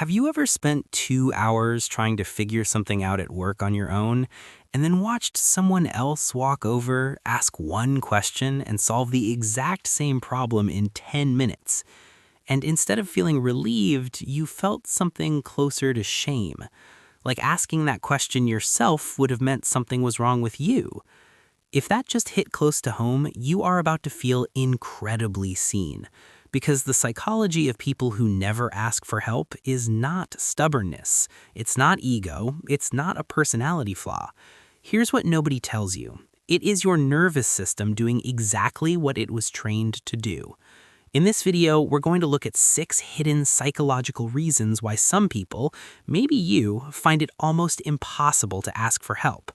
Have you ever spent 2 hours trying to figure something out at work on your own, and then watched someone else walk over, ask one question, and solve the exact same problem in 10 minutes? And instead of feeling relieved, you felt something closer to shame. Like asking that question yourself would have meant something was wrong with you. If that just hit close to home, you are about to feel incredibly seen. Because the psychology of people who never ask for help is not stubbornness. It's not ego. It's not a personality flaw. Here's what nobody tells you. It is your nervous system doing exactly what it was trained to do. In this video, we're going to look at 6 hidden psychological reasons why some people, maybe you, find it almost impossible to ask for help.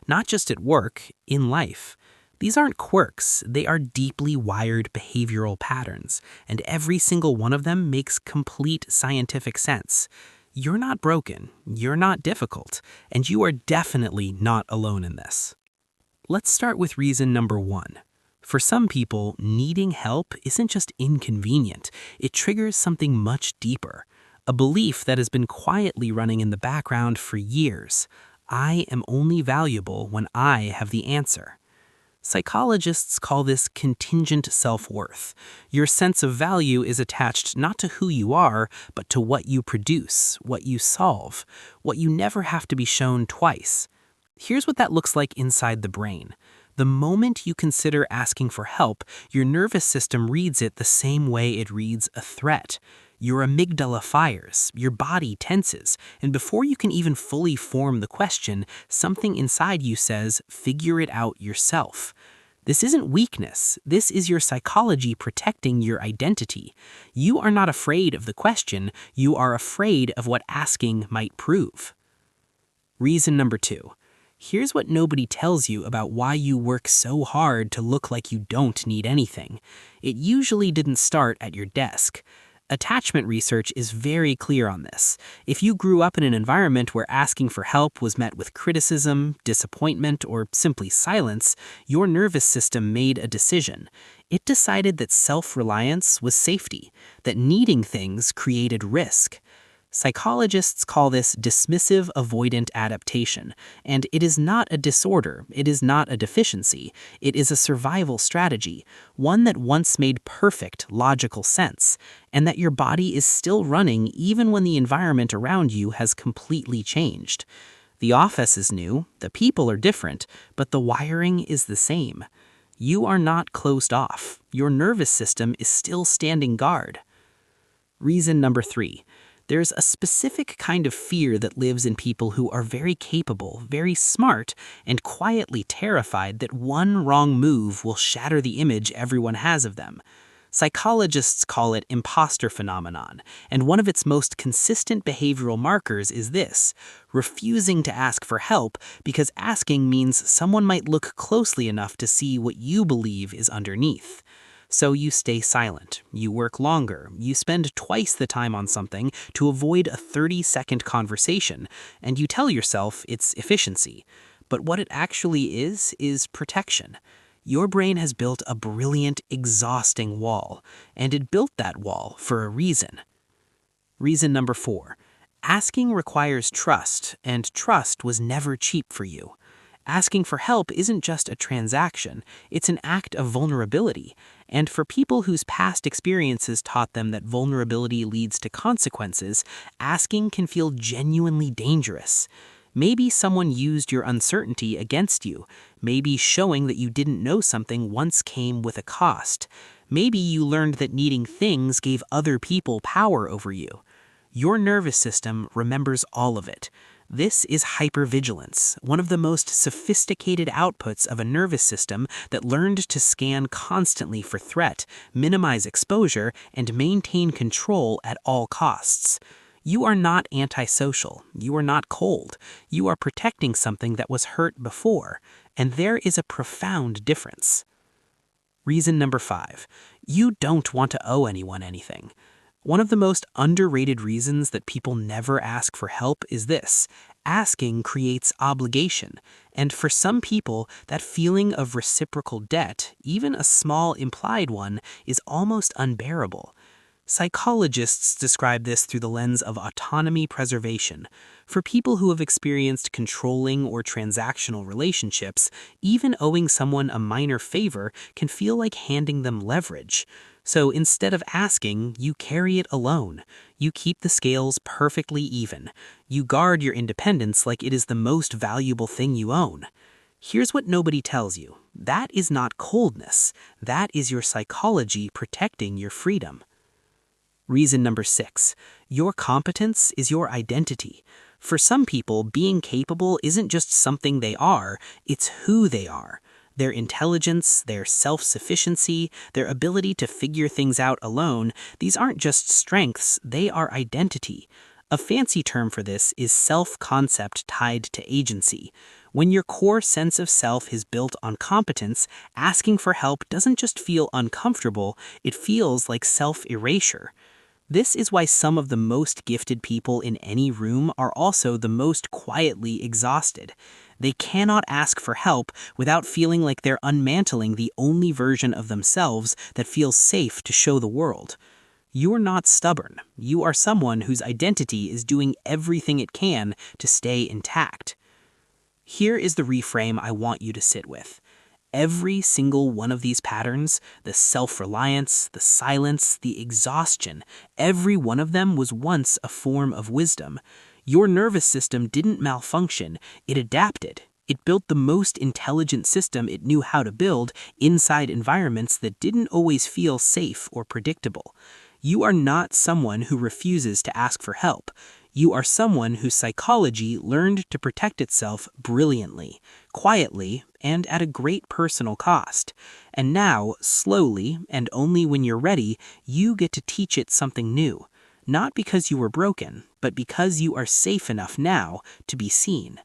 Not just at work, in life. These aren't quirks, they are deeply wired behavioral patterns, and every single one of them makes complete scientific sense. You're not broken, you're not difficult, and you are definitely not alone in this. Let's start with reason number 1. For some people, needing help isn't just inconvenient, it triggers something much deeper. A belief that has been quietly running in the background for years. I am only valuable when I have the answer. Psychologists call this contingent self-worth. Your sense of value is attached not to who you are, but to what you produce, what you solve, what you never have to be shown twice. Here's what that looks like inside the brain. The moment you consider asking for help, your nervous system reads it the same way it reads a threat. Your amygdala fires, your body tenses, and before you can even fully form the question, something inside you says, figure it out yourself. This isn't weakness, this is your psychology protecting your identity. You are not afraid of the question, you are afraid of what asking might prove. Reason number 2. Here's what nobody tells you about why you work so hard to look like you don't need anything. It usually didn't start at your desk. Attachment research is very clear on this. If you grew up in an environment where asking for help was met with criticism, disappointment, or simply silence, your nervous system made a decision. It decided that self-reliance was safety, that needing things created risk. Psychologists call this dismissive avoidant adaptation, and it is not a disorder, it is not a deficiency, it is a survival strategy, one that once made perfect logical sense, and that your body is still running even when the environment around you has completely changed. The office is new, the people are different, but the wiring is the same. You are not closed off, your nervous system is still standing guard. Reason number 3. There's a specific kind of fear that lives in people who are very capable, very smart, and quietly terrified that one wrong move will shatter the image everyone has of them. Psychologists call it impostor phenomenon, and one of its most consistent behavioral markers is this: refusing to ask for help because asking means someone might look closely enough to see what you believe is underneath. So you stay silent, you work longer, you spend twice the time on something to avoid a 30-second conversation, and you tell yourself it's efficiency. But what it actually is protection. Your brain has built a brilliant, exhausting wall, and it built that wall for a reason. Reason number 4. Asking requires trust, and trust was never cheap for you. Asking for help isn't just a transaction, it's an act of vulnerability. And for people whose past experiences taught them that vulnerability leads to consequences, asking can feel genuinely dangerous. Maybe someone used your uncertainty against you. Maybe showing that you didn't know something once came with a cost. Maybe you learned that needing things gave other people power over you. Your nervous system remembers all of it. This is hypervigilance, one of the most sophisticated outputs of a nervous system that learned to scan constantly for threat, minimize exposure, and maintain control at all costs. You are not antisocial, you are not cold, you are protecting something that was hurt before, and there is a profound difference. Reason number 5. You don't want to owe anyone anything. One of the most underrated reasons that people never ask for help is this: asking creates obligation, and for some people, that feeling of reciprocal debt, even a small implied one, is almost unbearable. Psychologists describe this through the lens of autonomy preservation. For people who have experienced controlling or transactional relationships, even owing someone a minor favor can feel like handing them leverage. So instead of asking, you carry it alone. You keep the scales perfectly even. You guard your independence like it is the most valuable thing you own. Here's what nobody tells you. That is not coldness. That is your psychology protecting your freedom. Reason number 6, your competence is your identity. For some people, being capable isn't just something they are, it's who they are. Their intelligence, their self-sufficiency, their ability to figure things out alone, these aren't just strengths, they are identity. A fancy term for this is self-concept tied to agency. When your core sense of self is built on competence, asking for help doesn't just feel uncomfortable, it feels like self-erasure. This is why some of the most gifted people in any room are also the most quietly exhausted. They cannot ask for help without feeling like they're unmantling the only version of themselves that feels safe to show the world. You're not stubborn. You are someone whose identity is doing everything it can to stay intact. Here is the reframe I want you to sit with. Every single one of these patterns, the self-reliance, the silence, the exhaustion, every one of them was once a form of wisdom. Your nervous system didn't malfunction, it adapted. It built the most intelligent system it knew how to build inside environments that didn't always feel safe or predictable. You are not someone who refuses to ask for help. You are someone whose psychology learned to protect itself brilliantly, quietly, and at a great personal cost. And now, slowly, and only when you're ready, you get to teach it something new. Not because you were broken, but because you are safe enough now to be seen.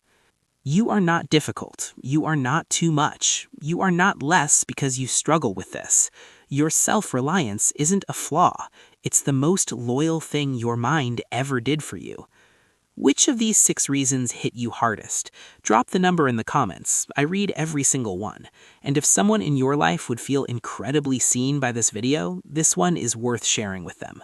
You are not difficult. You are not too much. You are not less because you struggle with this. Your self-reliance isn't a flaw. It's the most loyal thing your mind ever did for you. Which of these 6 reasons hit you hardest? Drop the number in the comments. I read every single one. And if someone in your life would feel incredibly seen by this video, this one is worth sharing with them.